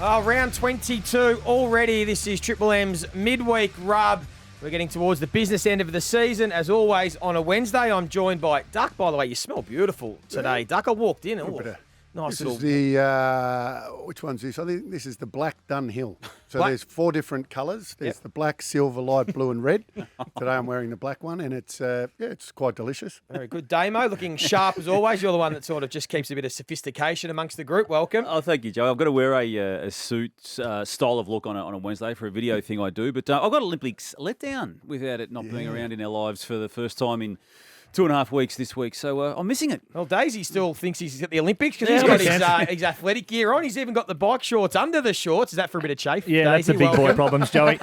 Oh, round 22 already. This is Triple M's Midweek Rub. We're getting towards the business end of the season. As always, on a Wednesday, I'm joined by Duck. By the way, you smell beautiful today. Duck, I walked in. Nice This little... is the, which one's this? I think this is the Black Dunhill. So there's 4 different colours. There's the black, silver, light blue and red. Today I'm wearing the black one and it's it's quite delicious. Very good. Damo, looking sharp as always. You're the one that sort of just keeps a bit of sophistication amongst the group. Welcome. Oh, thank you, Joe. I've got to wear a suit style of look on a Wednesday for a video thing I do. But I've got Olympics let down without it not being around in our lives for the first time in 2.5 weeks this week, so I'm missing it. Well, Daisy still thinks he's at the Olympics because he's got his athletic gear on. He's even got the bike shorts under the shorts. Is that for a bit of chafe? Yeah, Daisy, that's the big boy problems, Joey.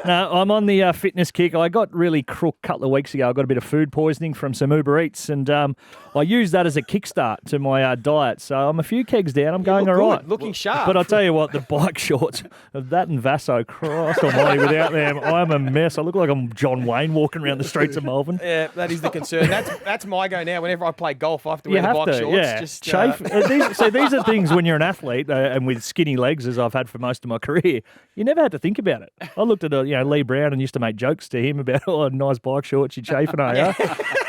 No, I'm on the fitness kick. I got really crook a couple of weeks ago. I got a bit of food poisoning from some Uber Eats, and I used that as a kickstart to my diet. So I'm a few kegs down. I'm going all right. Looking sharp. But I'll tell you what, the bike shorts, that and Vasso, Christ almighty, without them, I'm a mess. I look like I'm John Wayne walking around the streets of Melbourne. Yeah, that is the concern. That's my go now. Whenever I play golf, I have to wear the bike shorts. Yeah. Just, Chafe. These are things when you're an athlete and with skinny legs, as I've had for most of my career, you never had to think about it. I looked at Lee Brown and used to make jokes to him about, nice bike shorts, you're chafing, are you?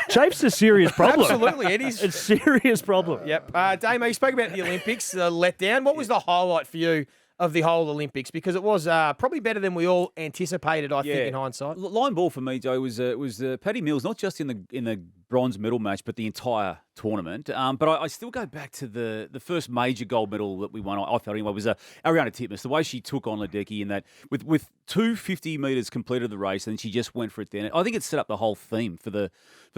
Chafe's a serious problem. Absolutely, it is. It's a serious problem. Yep. Damo, you spoke about the Olympics, letdown. What was the highlight for you of the whole Olympics? Because it was probably better than we all anticipated, I think, in hindsight. Line ball for me, Joe, was Paddy Mills, not just in the bronze medal match, but the entire tournament. But I still go back to the first major gold medal that we won, I felt anyway, was Ariana Titmus. The way she took on Ledecky in that, with 250 metres completed the race, and she just went for it then. I think it set up the whole theme for the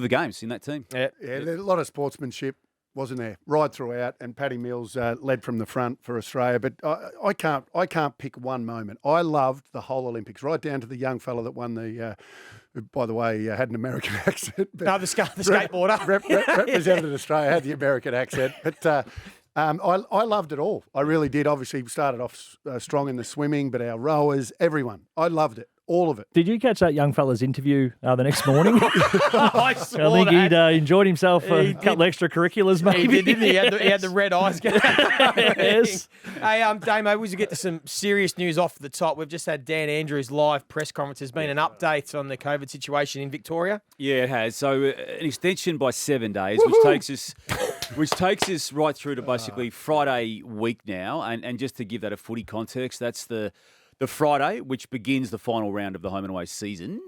games in that team. Yeah, there's a lot of sportsmanship, wasn't there, right throughout, and Paddy Mills led from the front for Australia. But I can't pick one moment. I loved the whole Olympics, right down to the young fella that won the, who, by the way, had an American accent. But no, the skateboarder. Represented Australia, had the American accent. But I loved it all. I really did. Obviously, we started off strong in the swimming, but our rowers, everyone, I loved it. All of it. Did you catch that young fella's interview the next morning? I think he'd enjoyed himself a couple of extracurriculars, maybe. He did, didn't he? He had the red eyes. Yes. Hey, Damo, we should get to some serious news off the top. We've just had Dan Andrews' live press conference. There's been an update on the COVID situation in Victoria. Yeah, it has. So an extension by 7 days, which takes us right through to basically Friday week now. And just to give that a footy context, that's the Friday, which begins the final round of the home and away season.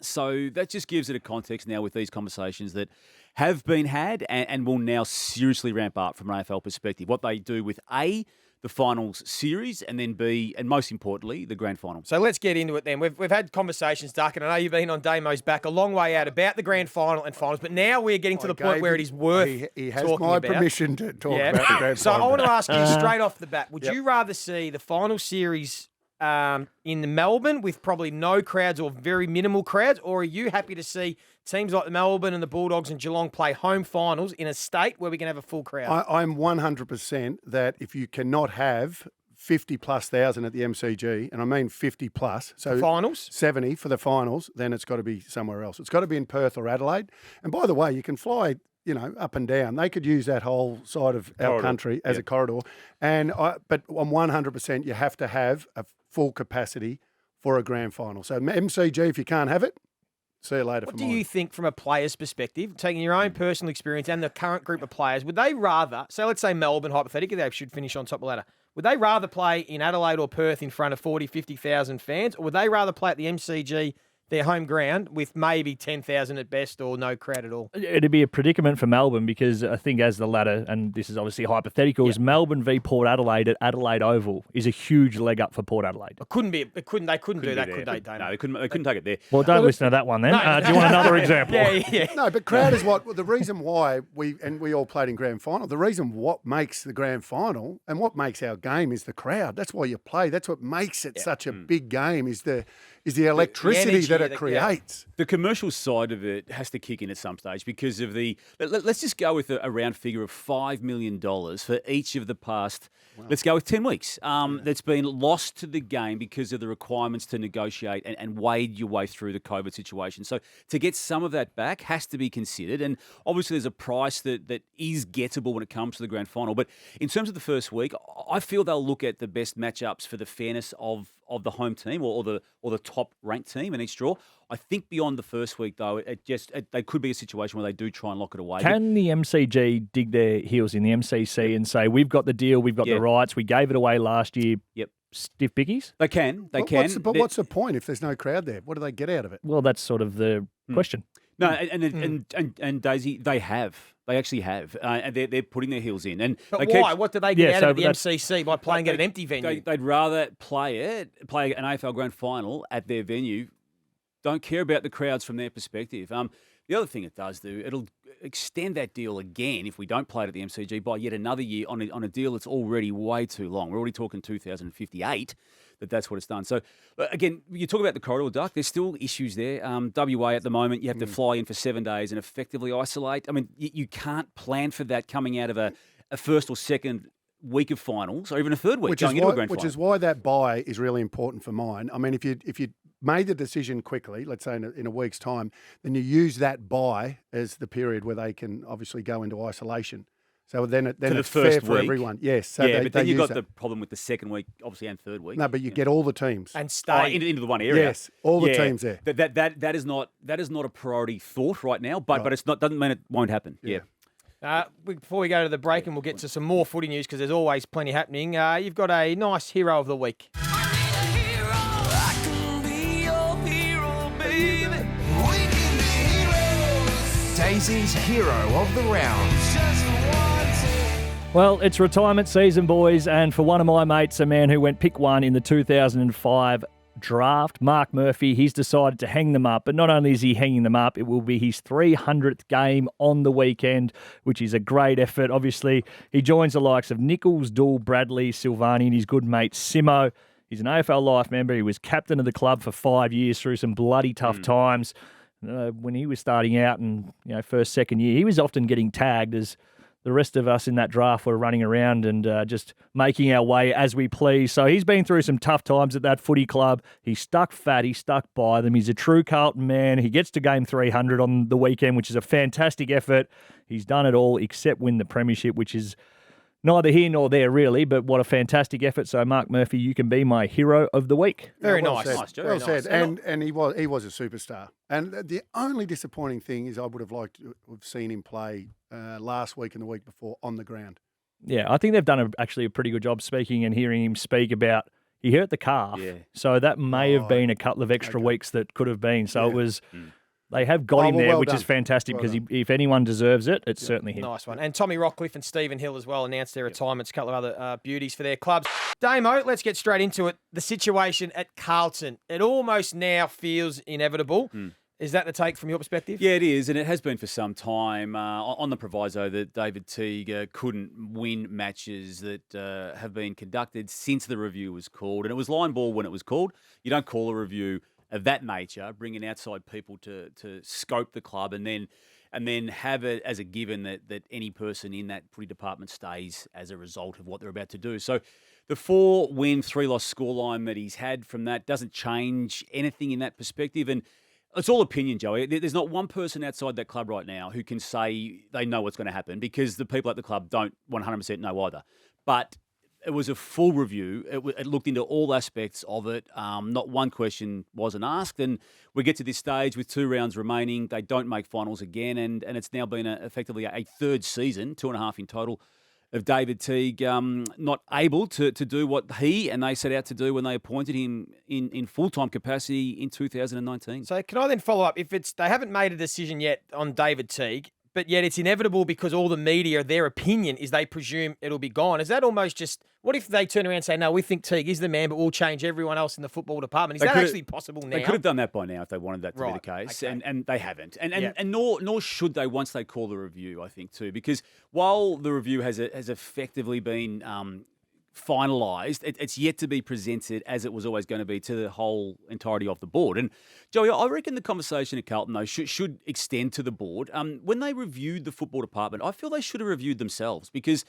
So that just gives it a context now with these conversations that have been had and will now seriously ramp up from an AFL perspective. What they do with A, the finals series, and then B, and most importantly, the grand final. So let's get into it then. We've had conversations, Duck, and I know you've been on Damo's back a long way out about the grand final and finals, but now we're getting to the point where it is worth he has talking my about. permission to talk about the grand so final. I want to ask you straight off the bat, would you rather see the final series in Melbourne with probably no crowds or very minimal crowds, or are you happy to see teams like the Melbourne and the Bulldogs and Geelong play home finals in a state where we can have a full crowd? I'm 100% that if you cannot have 50+ thousand at the MCG, and I mean 50+, so the finals, 70 for the finals, then it's got to be somewhere else. It's got to be in Perth or Adelaide. And by the way, you can fly, up and down. They could use that whole side of our country as a corridor. But I'm 100% you have to have a full capacity for a grand final. So MCG, if you can't have it, see you later. What do you think from a player's perspective, taking your own personal experience and the current group of players, would they rather, so let's say Melbourne, hypothetically, they should finish on top of the ladder, would they rather play in Adelaide or Perth in front of 40, 50,000 fans, or would they rather play at the MCG, their home ground, with maybe 10,000 at best or no crowd at all? It'd be a predicament for Melbourne because I think as the ladder, and this is obviously hypothetical, is Melbourne v Port Adelaide at Adelaide Oval is a huge leg up for Port Adelaide. They couldn't do that, could they, Dana? No, they couldn't take it there. Well, don't listen to that one then. Do you want another example? Yeah. No, but crowd is the reason why we all played in grand final. The reason what makes the grand final and what makes our game is the crowd. That's why you play. That's what makes it such a big game is the electricity that that it creates. The commercial side of it has to kick in at some stage because of the. Let's just go with a round figure of $5 million for each of the past. Wow. Let's go with 10 weeks. That's been lost to the game because of the requirements to negotiate and wade your way through the COVID situation. So to get some of that back has to be considered, and obviously there's a price that is gettable when it comes to the grand final. But in terms of the first week, I feel they'll look at the best matchups for the fairness of the home team or the top ranked team in each draw. I think beyond the first week, though, they could be a situation where they do try and lock it away. Can the MCG dig their heels in the MCC and say, we've got the deal, we've got the rights, we gave it away last year? Yep. Stiff bickies? They can. What's the point if there's no crowd there? What do they get out of it? Well, that's sort of the question. No, and Daisy, they actually have. And they're putting their heels in. But why? What do they get out of the MCC by playing at an empty venue? They'd rather play an AFL Grand Final at their venue. Don't care about the crowds from their perspective. The other thing it does do, it'll extend that deal again if we don't play it at the MCG by yet another year on a deal that's already way too long. We're already talking 2058. That's what it's done. So, again, you talk about the corridor, Duck. There's still issues there. WA at the moment, you have to fly in for 7 days and effectively isolate. I mean, you can't plan for that coming out of a first or second week of finals or even a third week going into a grand final. Which is why that bye is really important for mine. I mean, if you made the decision quickly, let's say in a week's time, then you use that bye as the period where they can obviously go into isolation. So then it's fair for everyone. Yes. So but then you've got the problem with the second week, obviously, and third week. No, but you get all the teams and stay into the one area. Yes, all the teams there. That is not a priority thought right now. But it's not, doesn't mean it won't happen. Yeah. Before we go to the break, and we'll get to some more footy news because there's always plenty happening. You've got a nice hero of the week. Daisy's hero of the round. Well, it's retirement season, boys, and for one of my mates, a man who went pick one in the 2005 draft, Mark Murphy, he's decided to hang them up. But not only is he hanging them up, it will be his 300th game on the weekend, which is a great effort. Obviously, he joins the likes of Nichols, Dool, Bradley, Silvani, and his good mate Simo. He's an AFL Life member. He was captain of the club for 5 years through some bloody tough times. When he was starting out and first, second year, he was often getting tagged as the rest of us in that draft were running around and just making our way as we please. So he's been through some tough times at that footy club. He stuck fat. He stuck by them. He's a true Carlton man. He gets to game 300 on the weekend, which is a fantastic effort. He's done it all except win the premiership, which is neither here nor there, really, but what a fantastic effort. So, Mark Murphy, you can be my hero of the week. Very well nice. Said. Well said. And he was a superstar. And the only disappointing thing is I would have liked to have seen him play last week and the week before on the ground. Yeah, I think they've done actually a pretty good job speaking and hearing him speak about he hurt the calf. Yeah. So that may have been a couple of extra weeks that could have been. So it was... They have got him there, which is fantastic because if anyone deserves it, it's certainly him. Nice one. And Tommy Rockcliffe and Stephen Hill as well announced their retirements, a couple of other beauties for their clubs. Damo, let's get straight into it. The situation at Carlton. It almost now feels inevitable. Is that the take from your perspective? Yeah, it is, and it has been for some time on the proviso that David Teague couldn't win matches that have been conducted since the review was called. And it was line ball when it was called. You don't call a review of that nature, bring in outside people to scope the club and then have it as a given that any person in that footy department stays as a result of what they're about to do. So the 4-win, 3-loss scoreline that he's had from that doesn't change anything in that perspective. And it's all opinion, Joey. There's not one person outside that club right now who can say they know what's going to happen because the people at the club don't 100% know either. But it was a full review. It looked into all aspects of it. Not one question wasn't asked. And we get to this stage with 2 rounds remaining. They don't make finals again. And it's now been effectively a third season, 2.5 in total, of David Teague not able to do what he and they set out to do when they appointed him in full-time capacity in 2019. So can I then follow up? If they haven't made a decision yet on David Teague, but yet it's inevitable because all the media, their opinion is they presume it'll be gone. Is that almost just, what if they turn around and say, no, we think Teague is the man, but we'll change everyone else in the football department? Is that actually possible now? They could have done that by now if they wanted that to be the case, okay. and they haven't. And nor should they once they call the review, I think, too, because while the review has effectively been finalised. It's yet to be presented as it was always going to be to the whole entirety of the board. And Joey, I reckon the conversation at Carlton though should extend to the board. When they reviewed the football department, I feel they should have reviewed themselves, because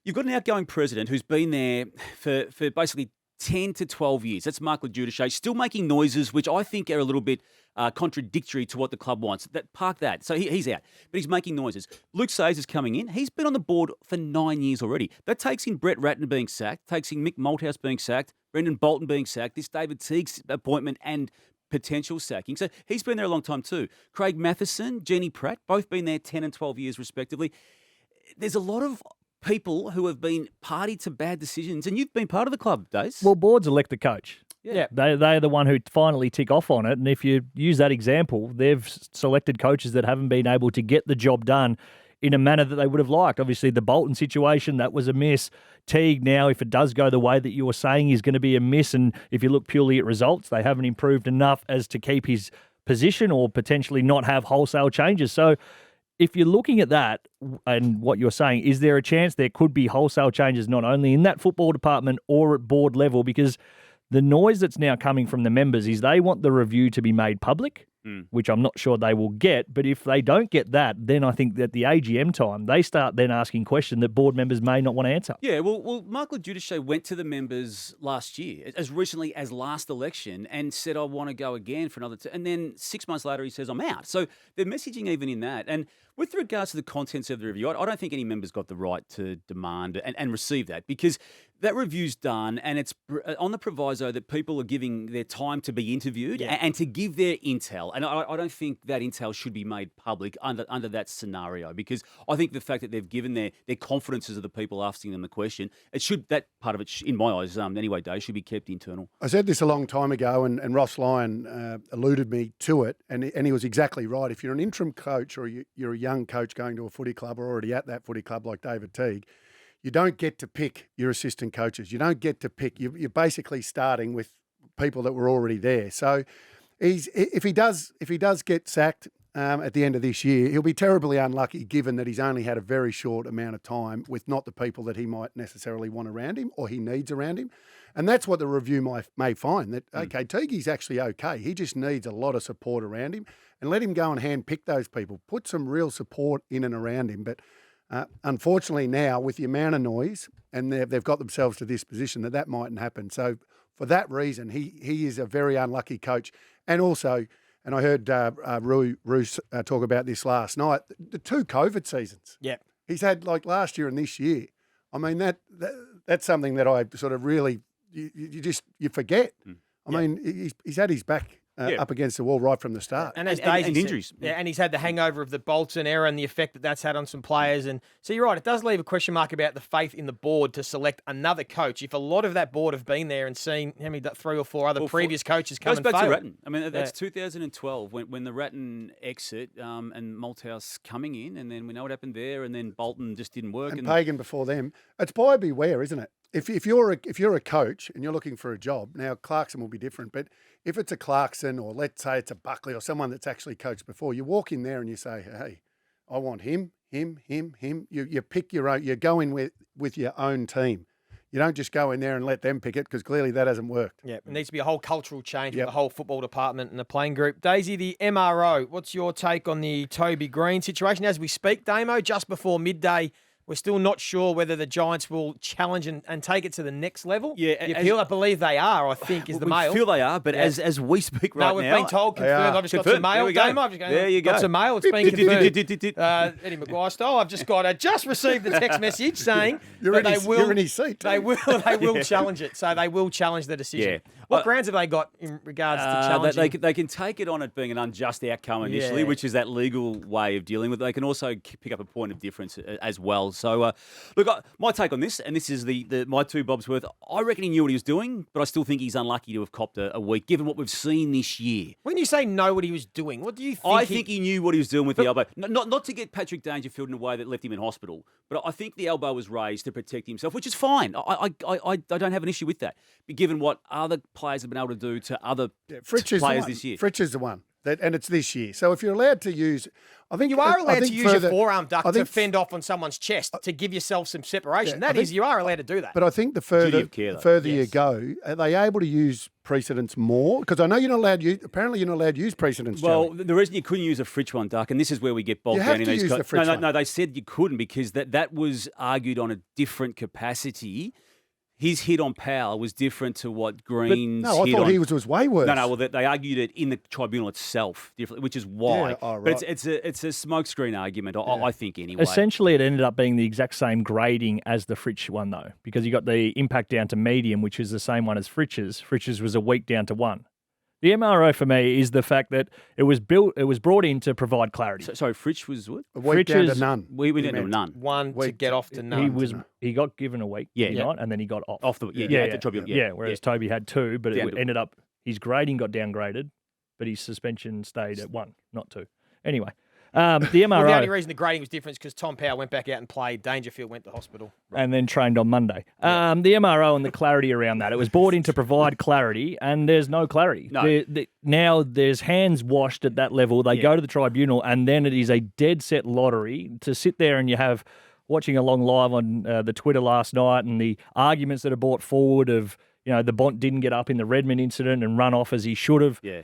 you've got an outgoing president who's been there for basically 10 to 12 years. That's Mark Leduchet, still making noises, which I think are a little bit contradictory to what the club wants. Park that. So he's out, but he's making noises. Luke Sayers is coming in. He's been on the board for 9 years already. That takes in Brett Ratton being sacked, takes in Mick Malthouse being sacked, Brendan Bolton being sacked, this David Teague's appointment and potential sacking. So he's been there a long time too. Craig Matheson, Jeannie Pratt, both been there 10 and 12 years respectively. There's a lot of people who have been party to bad decisions, and you've been part of the club, Daze. Well, boards elect the coach. Yeah. They're the one who finally tick off on it. And if you use that example, they've selected coaches that haven't been able to get the job done in a manner that they would have liked. Obviously, the Bolton situation, that was a miss. Teague, now, if it does go the way that you were saying, is going to be a miss. And if you look purely at results, they haven't improved enough as to keep his position or potentially not have wholesale changes. So if you're looking at that and what you're saying, is there a chance there could be wholesale changes not only in that football department or at board level? Because the noise that's now coming from the members is they want the review to be made public, which I'm not sure they will get. But if they don't get that, then I think that the AGM time, they start then asking questions that board members may not want to answer. Yeah, well, Mark Leduchet went to the members last year, as recently as last election, and said, I want to go again for another and then 6 months later, he says, I'm out. So they're messaging even in that. And with regards to the contents of the review, I don't think any member's got the right to demand and receive that, because that review's done, and it's on the proviso that people are giving their time to be interviewed and to give their intel. And I don't think that intel should be made public under that scenario, because I think the fact that they've given their confidences of the people asking them the question, that part of it, in my eyes, anyway, Dave, should be kept internal. I said this a long time ago, and Ross Lyon alluded me to it, and he was exactly right. If you're an interim coach or you're a young coach going to a footy club or already at that footy club like David Teague, you don't get to pick your assistant coaches. You don't get to pick. You're basically starting with people that were already there. So if he does get sacked at the end of this year, he'll be terribly unlucky, given that he's only had a very short amount of time with not the people that he might necessarily want around him or he needs around him. And that's what the review may find, that, okay, Teague's actually okay. He just needs a lot of support around him, and let him go and handpick those people. Put some real support in and around him. But unfortunately now, with the amount of noise, and they've got themselves to this position, that mightn't happen. So for that reason, he is a very unlucky coach. And also, and I heard Roos talk about this last night, the 2 COVID seasons. Yeah. He's had, like, last year and this year. I mean, that's something that I sort of really, you forget. I mean, he's had his back up against the wall right from the start. And as Daisy and said, injuries. and he's had the hangover of the Bolton era and the effect that that's had on some players. And so you're right, it does leave a question mark about the faith in the board to select another coach. If a lot of that board have been there and seen how many 3 or 4 other previous coaches come and fail. Goes back to Ratton. I mean, that's 2012 when the Ratton exit and Malthouse coming in, and then we know what happened there, and then Bolton just didn't work. And Pagan before them. It's buyer beware, isn't it? If you're a coach and you're looking for a job, now Clarkson will be different, but if it's a Clarkson, or let's say it's a Buckley or someone that's actually coached before, you walk in there and you say, hey, I want him. You pick your own. You go in with your own team. You don't just go in there and let them pick it, because clearly that hasn't worked. Yeah, it needs to be a whole cultural change with the whole football department and the playing group. Daisy, the MRO, what's your take on the Toby Green situation as we speak, Damo? Just before midday, we're still not sure whether the Giants will challenge and take it to the next level. Yeah, the appeal, I believe they are, I think, is the mail. We feel they are, but as we speak right now... No, we've been told, confirmed. I've just got some mail. There you go. Got some mail. It's been confirmed. Eddie Maguire style. I've just just received the text message saying that you're in his seat. They will challenge it. So they will challenge the decision. Yeah. What grounds have they got in regards to challenging? They can take it on it being an unjust outcome initially, which is that legal way of dealing with it. They can also pick up a point of difference as well. So, look, my take on this, and this is my 2 bobs worth, I reckon he knew what he was doing, but I still think he's unlucky to have copped a week, given what we've seen this year. When you say know what he was doing, what do you think? I think he knew what he was doing with the elbow. Not to get Patrick Dangerfield in a way that left him in hospital, but I think the elbow was raised to protect himself, which is fine. I don't have an issue with that. But given what other players have been able to do to other players this year. Fritsch is the one. And it's this year. So if you're allowed to use, I think You are I allowed think to use further- your forearm duct I to think- fend off on someone's chest to give yourself some separation. Yeah, You are allowed to do that. But I think the Duty further, of care, though. you Yes. go, are they able to use precedents more? Because I know you're not allowed. Apparently, you're not allowed to use precedents. Well, Joey. the reason you couldn't use a Fritsch one, Duck, and this is where we get bogged You have down in to these. use the No, Fritsch one. no, they said you couldn't because that was argued on a different capacity. His hit on Powell was different to what Green's no, I hit thought on. he was way worse. No, well, they argued it in the tribunal itself differently, which is why. Yeah, oh, But right. it's a smokescreen argument, I think, anyway. Essentially, it ended up being the exact same grading as the Fritsch one, though, because you got the impact down to medium, which is the same one as Fritsch's. Fritsch's was a week down to 1. The MRO for me is the fact that it was brought in to provide clarity. Sorry, Fritsch was what? A week down to Fritsch's- none. We he didn't know meant. none. One to Week get to- off to none. He got given a week, Yeah. did he not? And then he got off. Off the at the tribunal. Whereas Toby had 2, but Down it to- ended up his grading got downgraded, but his suspension stayed at 1, not 2. Anyway, the MRO. Well, the only reason the grading was different is because Tom Powell went back out and played. Dangerfield went to hospital. and then trained on Monday. The MRO and the clarity around that. It was brought in to provide clarity, and there's no clarity. No. Now there's hands washed at that level. They go to the tribunal, and then it is a dead set lottery to sit there and you have watching along live on the Twitter last night and the arguments that are brought forward of, the Bont didn't get up in the Redmond incident and run off as he should have. Yeah.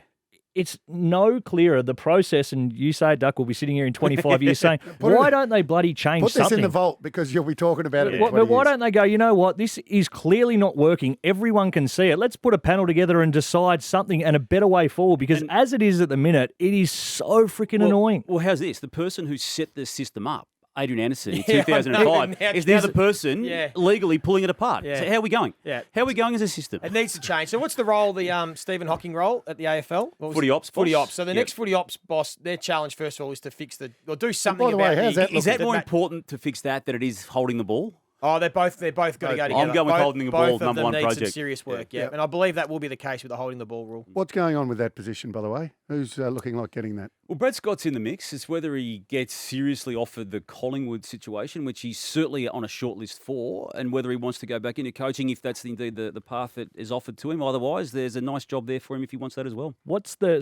It's no clearer, the process, and you say, Duck, will be sitting here in 25 years saying, why don't they bloody change Put this something? in the vault because you'll be talking about it. in But 20 why years. don't they go, you know what, this is clearly not working. Everyone can see it. Let's put a panel together and decide something and a better way forward because as it is at the minute, it is so freaking annoying. Well, how's this? The person who set the system up, Adrian Anderson, in Yeah, I know. 2005, Now- is now the person Yeah. legally pulling it apart. Yeah. So how are we going? Yeah. How are we going as a system? It needs to change. So what's the role, the Stephen Hawking role at the AFL? What was Footy it? ops Footy boss. ops. So the Yep. next footy ops boss, their challenge, first of all, is to fix or do something by the way, about how's the... that Is that looking? more important to fix that than it is holding the ball? Oh, they're both got to go together. I'm going with holding the ball, Both of number them one need some project. serious work, yeah. Yep. And I believe that will be the case with the holding the ball rule. What's going on with that position, by the way? Who's looking like getting that? Well, Brad Scott's in the mix. It's whether he gets seriously offered the Collingwood situation, which he's certainly on a short list for, and whether he wants to go back into coaching if that's indeed the path that is offered to him. Otherwise, there's a nice job there for him if he wants that as well. What's the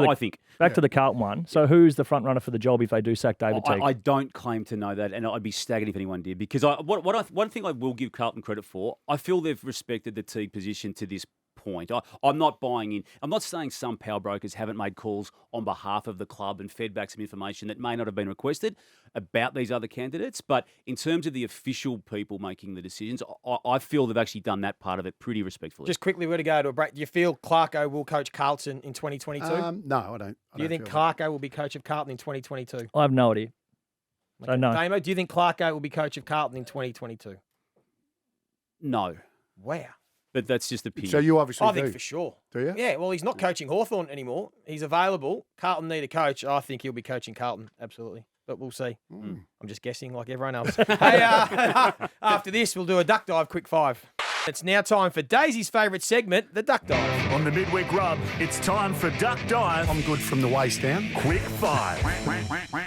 I think. back to the Carlton one? So who's the front runner for the job if they do sack David Teague? I don't claim to know that, and I'd be staggered if anyone did. Because one thing I will give Carlton credit for, I feel they've respected the Teague position to this point. I'm not buying in. I'm not saying some power brokers haven't made calls on behalf of the club and fed back some information that may not have been requested about these other candidates. But in terms of the official people making the decisions, I feel they've actually done that part of it pretty respectfully. Just quickly, we're going to go to a break. Do you feel Clarko will coach Carlton in 2022? No, I don't. Do you think Clarko will be coach of Carlton in 2022? I have no idea. So no. Damo, do you think Clarko will be coach of Carlton in 2022? No, Wow. but that's just opinion. So you obviously I do. think for sure. Do you? Yeah, well, he's not coaching Hawthorn anymore. He's available. Carlton need a coach. I think he'll be coaching Carlton, absolutely. But we'll see. I'm just guessing like everyone else. Hey, after this, we'll do a duck dive quick five. It's now time for Daisy's favourite segment, the duck dive. On the Midweek Rub, it's time for Duck Dive. I'm good from the waist down. Quick Five.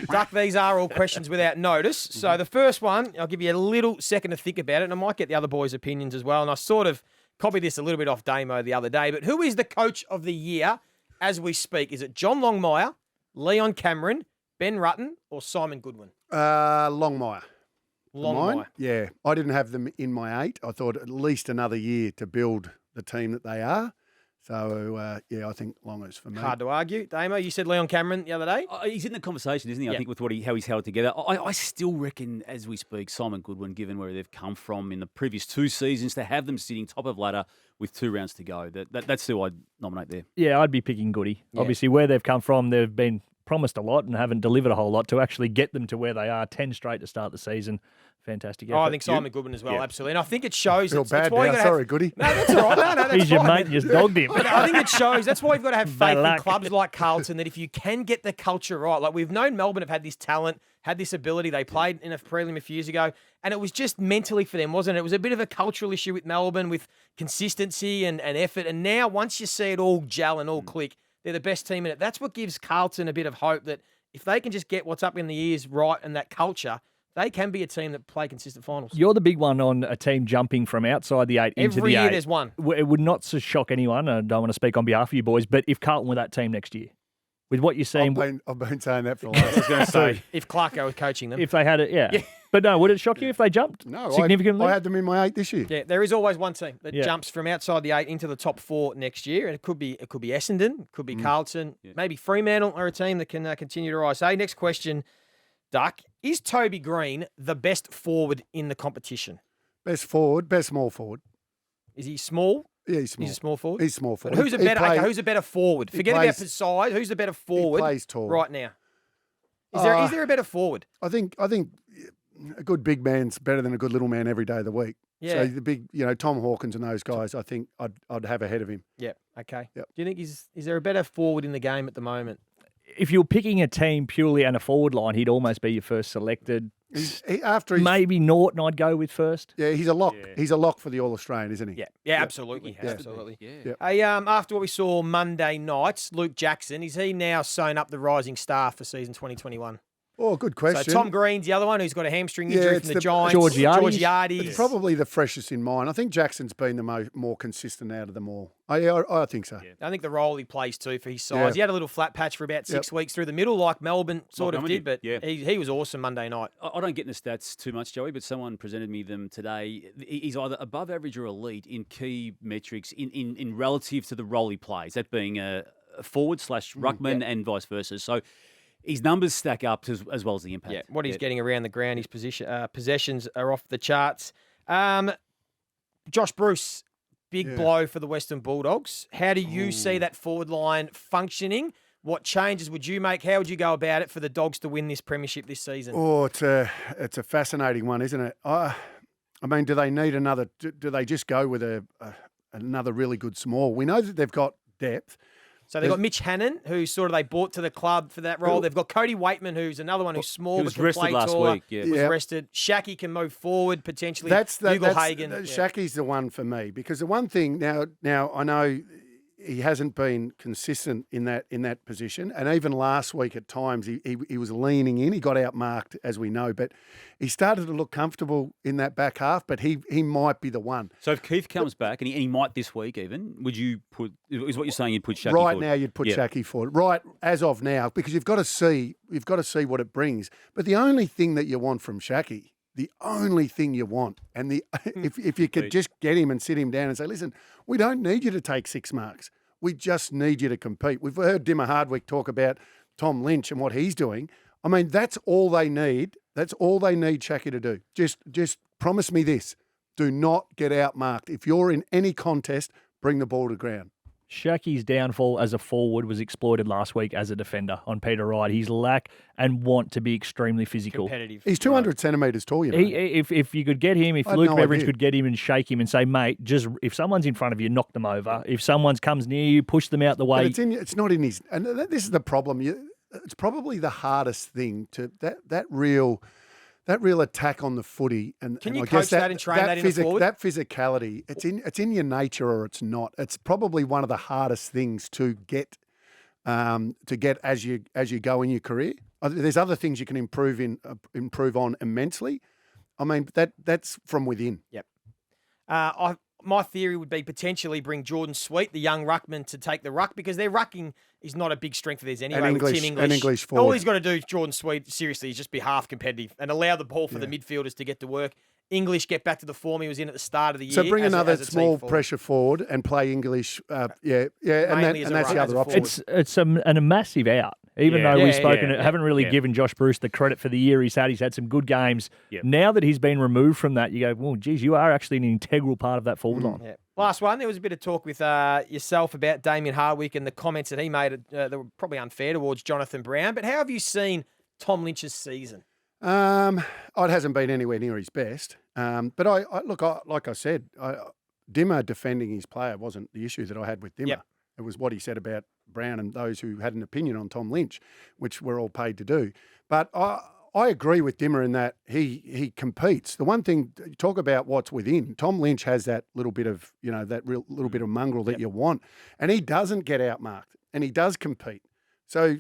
Duck, these are all questions without notice. So the first one, I'll give you a little second to think about it, and I might get the other boys' opinions as well. And I sort of copied this a little bit off Damo the other day. But who is the coach of the year as we speak? Is it John Longmire, Leon Cameron, Ben Rutten, or Simon Goodwin? Longmire. Longmire. Mine? Yeah. I didn't have them in my 8. I thought at least another year to build the team that they are. So, yeah, I think Longers for me. Hard to argue. Damo, you said Leon Cameron the other day. He's in the conversation, isn't he? I Yeah. think with how he's held together. I still reckon, as we speak, Simon Goodwin, given where they've come from in the previous 2 seasons, to have them sitting top of ladder with 2 rounds to go, that's who I'd nominate there. Yeah, I'd be picking Goody. Yeah. Obviously, where they've come from, they've been promised a lot and haven't delivered a whole lot to actually get them to where they are. 10 straight to start the season. Fantastic effort. Oh, I think Simon Goodwin as well, Yeah. absolutely. And I think it shows. Feel It's bad why you now. gotta have- Sorry, Goody. No, that's all right. No, that's He's your fine. mate and you just dogged him. I think it shows. That's why you've got to have faith Bad in luck. clubs like Carlton that if you can get the culture right, like we've known Melbourne have had this talent, had this ability. They played in a prelim a few years ago, and it was just mentally for them, wasn't it? It was a bit of a cultural issue with Melbourne with consistency and effort. And now, once you see it all gel and all click, they're the best team in it. That's what gives Carlton a bit of hope that if they can just get what's up in the ears right and that culture, they can be a team that play consistent finals. You're the big one on a team jumping from outside the 8 into Every the 8. year there's one. It would not shock anyone. I don't want to speak on behalf of you boys, but if Carlton were that team next year, with what you're seeing. I've been saying that for the last. I was going to say If Clarko was coaching them. If they had it, yeah. But no, would it shock you if they jumped significantly? I had them in my 8 this year. Yeah, there is always one team that jumps from outside the 8 into the top 4 next year, and it could be Essendon, it could be Carlton, maybe Fremantle are a team that can continue to rise. Hey, next question, Duck. Is Toby Green the best forward in the competition? Best forward, best small forward. Is he small? Yeah, he's small. He's a small forward? He's small forward. But who's a better forward? Forget about the size. Who's the better forward plays tall. right now? Is there a better forward? I think a good big man's better than a good little man every day of the week. Yeah. So the big, Tom Hawkins and those guys, I think I'd have ahead of him. Yeah. Okay. Yep. Do you think is there a better forward in the game at the moment? If you're picking a team purely on a forward line, he'd almost be your first selected. Maybe Norton I'd go with first. Yeah, he's a lock. Yeah. He's a lock for the All-Australian, isn't he? Yeah, yeah, absolutely. Yeah. Absolutely. Yeah. Hey, after what we saw Monday night, Luke Jackson, is he now sewn up the rising star for season 2021? Oh, good question. So Tom Green's the other one who's got a hamstring injury from the Giants. Georgiades. It's probably the freshest in mine. I think Jackson's been the more consistent out of them all. I think so. Yeah. I think the role he plays too for his size. Yeah. He had a little flat patch for about 6 weeks through the middle, like Melbourne sort of did, but he was awesome Monday night. I don't get in the stats too much, Joey, but someone presented me them today. He's either above average or elite in key metrics in relative to the role he plays, that being a forward / ruckman and vice versa. So his numbers stack up as well as the impact. Yeah, what he's getting around the ground, his possessions are off the charts. Josh Bruce, big blow for the Western Bulldogs. How do you see that forward line functioning? What changes would you make? How would you go about it for the Dogs to win this premiership this season? Oh, it's a fascinating one, isn't it? I mean, do they need another? Do they just go with another really good small? We know that they've got depth. So they've got Mitch Hannon, who they bought to the club for that role. They've got Cody Waitman, who's another one who's small but can play last taller. Week, yeah. Was rested. Shaki can move forward potentially. That's Hagen. Shaki's the one for me because the one thing now I know he hasn't been consistent in that position, and even last week at times he was leaning in. He got outmarked, as we know, but he started to look comfortable in that back half. But he might be the one. So if Keith comes back and he might this week even, would you put? Is what you're saying? You'd put Shaki right forward? Now? You'd put Shaki forward right as of now because you've got to see what it brings. But the only thing that you want from Shaki. The only thing you want, and if you could just get him and sit him down and say, listen, we don't need you to take 6 marks. We just need you to compete. We've heard Dimmer Hardwick talk about Tom Lynch and what he's doing. I mean, that's all they need. That's all they need Shaki to do. Just promise me this. Do not get outmarked. If you're in any contest, bring the ball to ground. Shaki's downfall as a forward was exploited last week as a defender on Peter Wright. His lack and want to be extremely physical. Competitive. He's 200 centimetres tall, you know. If you could get him, if Luke Beveridge could get him and shake him and say, mate, just if someone's in front of you, knock them over. If someone comes near you, push them out the way. But it's not in his... And this is the problem. It's probably the hardest thing to... That real attack on the footy, and can you I coach guess that and train that in a forward? That physicality, it's in your nature or it's not. It's probably one of the hardest things to get as you go in your career. There's other things you can improve on immensely. I mean, that's from within. Yep. My theory would be potentially bring Jordan Sweet, the young ruckman, to take the ruck because their rucking is not a big strength of theirs anyway. With Tim English. An English forward. All he's got to do, Jordan Sweet, seriously, is just be half competitive and allow the ball for the midfielders to get to work. English get back to the form he was in at the start of the year. So bring another small pressure forward and play English. And that's the other option. It's a massive out. Even though we've haven't really given Josh Bruce the credit for the year he's had. He's had some good games. Yep. Now that he's been removed from that, you go, well, geez, you are actually an integral part of that forward line. Yeah. Last one, there was a bit of talk with yourself about Damien Hardwick and the comments that he made that were probably unfair towards Jonathan Brown. But how have you seen Tom Lynch's season? It hasn't been anywhere near his best. But like I said, Dimmer defending his player wasn't the issue that I had with Dimmer. Yep. It was what he said about Brown and those who had an opinion on Tom Lynch, which we're all paid to do. But I agree with Dimmer in that he competes. The one thing you talk about what's within, Tom Lynch has that little bit of little bit of mongrel that you want, and he doesn't get outmarked and he does compete. So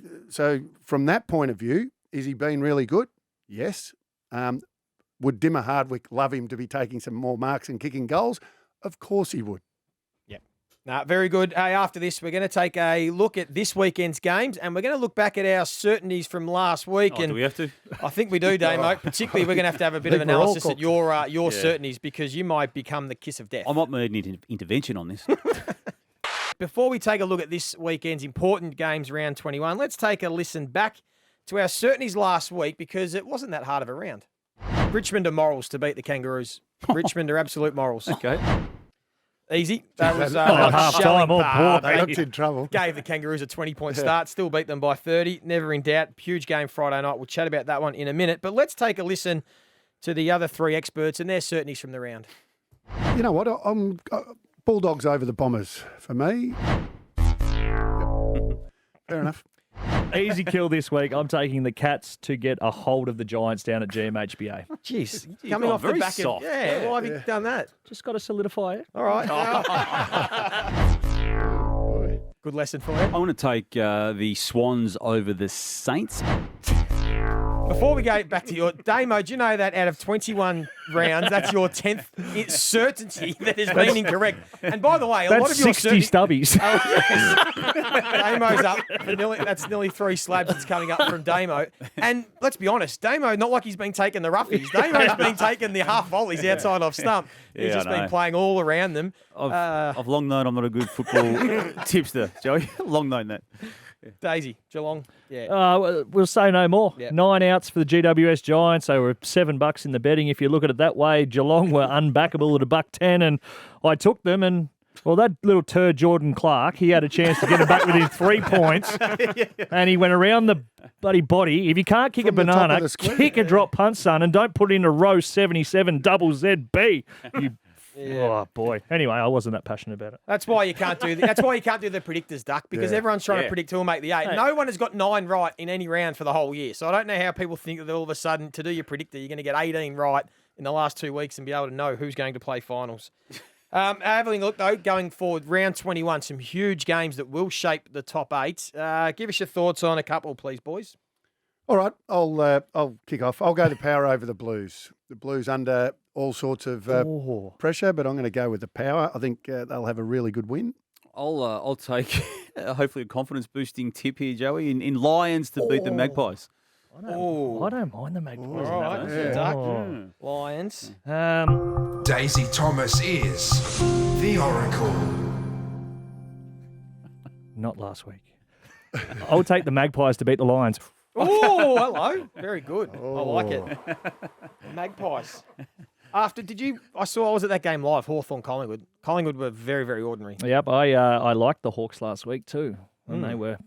from that point of view, is he been really good? Yes. Would Dimmer Hardwick love him to be taking some more marks and kicking goals? Of course he would. Yep. Nah, very good. Hey, after this, we're going to take a look at this weekend's games, and we're going to look back at our certainties from last week. Oh, and do we have to? I think we do, Damo. Particularly, we're going to have a bit of Think we're all analysis at cooked. your certainties, because you might become the kiss of death. I might need an intervention on this. Before we take a look at this weekend's important games, round 21, let's take a listen back to our certainties last week, because it wasn't that hard of a round. Richmond are morals to beat the Kangaroos. Richmond are absolute morals. Okay. Easy. That was half shelling time, all part. poor. They looked in trouble. Gave the Kangaroos a 20-point start, still beat them by 30. Never in doubt. Huge game Friday night. We'll chat about that one in a minute. But let's take a listen to the other three experts and their certainties from the round. You know what? I'm Bulldogs over the Bombers for me. Yep. Fair enough. Easy kill this week. I'm taking the Cats to get a hold of the Giants down at GMHBA. Jeez. You've Coming gone off the very back soft. of... Yeah, why have you done that? Just got to solidify it. All right. Good lesson for you. I want to take the Swans over the Saints. Before we go back to your... Damo, do you know that out of 21 rounds, that's your 10th certainty that has been incorrect? And by the way, a lot That's of your 60 certainty... stubbies. Oh, yes. Damo's up for that's nearly 3 slabs that's coming up from Damo. And let's be honest, Damo, not like he's been taking the roughies. Damo's been taking the half volleys outside off stump. He's Yeah, just I been know. playing all around them. I've long known I'm not a good football tipster, Joey. Long known that. Daisy, Geelong. Yeah. We'll say no more. Yep. 9 outs for the GWS Giants. They were $7 in the betting. If you look at it that way, Geelong were unbackable at $1.10, and I took them. And well, that little turd Jordan Clark, he had a chance to get them back within 3 points, and he went around the bloody body. If you can't kick From a the top of banana, the square. kick a drop punt, son, and don't put it in a row 77 double ZB. You. Oh boy. Anyway, I wasn't that passionate about it. That's why you can't do the predictors, Duck, because Yeah. everyone's trying to Yeah. predict who will make the 8. Hey. No one has got 9 right in any round for the whole year. So I don't know how people think that all of a sudden to do your predictor, you're going to get 18 right in the last 2 weeks and be able to know who's going to play finals. Having a look, though, going forward, round 21, some huge games that will shape the top 8. Give us your thoughts on a couple, please, boys. All right, I'll kick off. I'll go the Power over the Blues. The Blues under all sorts of pressure, but I'm going to go with the Power. I think they'll have a really good win. I'll take hopefully a confidence boosting tip here, Joey, in Lions to beat the Magpies. I don't mind the Magpies. in All that right, one. Yeah. Duck, Oh. Lions. Daisy Thomas is the Oracle. Not last week. I'll take the Magpies to beat the Lions. Oh, hello. Very good. I like it. Magpies. I was at that game live, Hawthorn Collingwood. Collingwood were very, very ordinary. Yep, I liked the Hawks last week too, and they were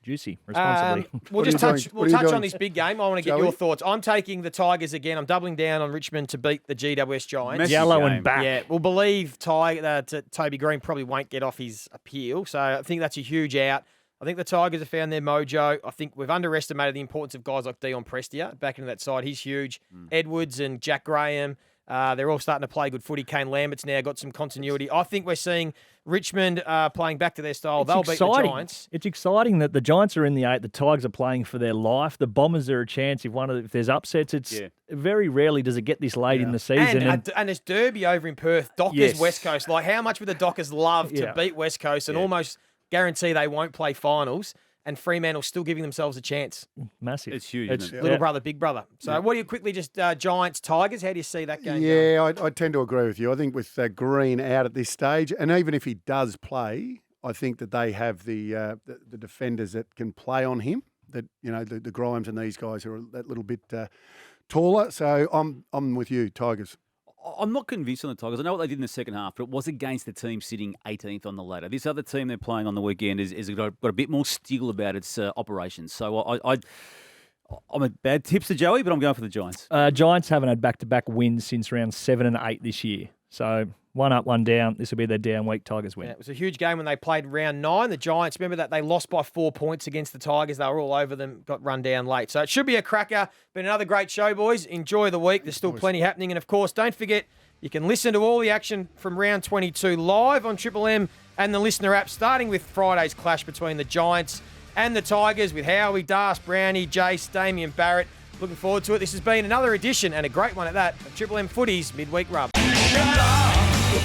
juicy, responsibly. We'll What are just you touch. doing? We'll What are you touch on doing? this big game. I want to get Joey? your thoughts. I'm taking the Tigers again. I'm doubling down on Richmond to beat the GWS Giants. Messi Yellow game. and back. Yeah, we'll believe Toby Green probably won't get off his appeal. So I think that's a huge out. I think the Tigers have found their mojo. I think we've underestimated the importance of guys like Dion Prestia back into that side. He's huge. Edwards and Jack Graham, they're all starting to play good footy. Kane Lambert's now got some continuity. I think we're seeing Richmond playing back to their style. They'll beat the Giants. It's exciting that the Giants are in the 8. The Tigers are playing for their life. The Bombers are a chance if there's upsets. It's very rarely does it get this late in the season. And it's Derby over in Perth. Dockers, Yes. West Coast. Like, how much would the Dockers love to beat West Coast and almost guarantee they won't play finals, and Fremantle still giving themselves a chance. Massive. It's huge, It's- isn't it? Little brother, big brother. So what do you quickly just Giants, Tigers? How do you see that game? going? Yeah, I tend to agree with you. I think with Green out at this stage, and even if he does play, I think that they have the defenders that can play on him. That the Grimes and these guys are that little bit taller. So I'm with you, Tigers. I'm not convinced on the Tigers. I know what they did in the second half, but it was against the team sitting 18th on the ladder. This other team they're playing on the weekend is got a bit more steel about its operations. So I'm a bad tipster, Joey, but I'm going for the Giants. Giants haven't had back-to-back wins since round 7 and 8 this year. So 1 up, 1 down. This will be their down week. Tigers win. Yeah, it was a huge game when they played round 9. The Giants, remember that they lost by 4 points against the Tigers. They were all over them, got run down late. So it should be a cracker. Been another great show, boys. Enjoy the week. There's still plenty happening. And, of course, don't forget, you can listen to all the action from round 22 live on Triple M and the Listener app, starting with Friday's clash between the Giants and the Tigers with Howie, Das, Brownie, Jace, Damien Barrett. Looking forward to it. This has been another edition, and a great one at that, of Triple M Footy's Midweek Rub. The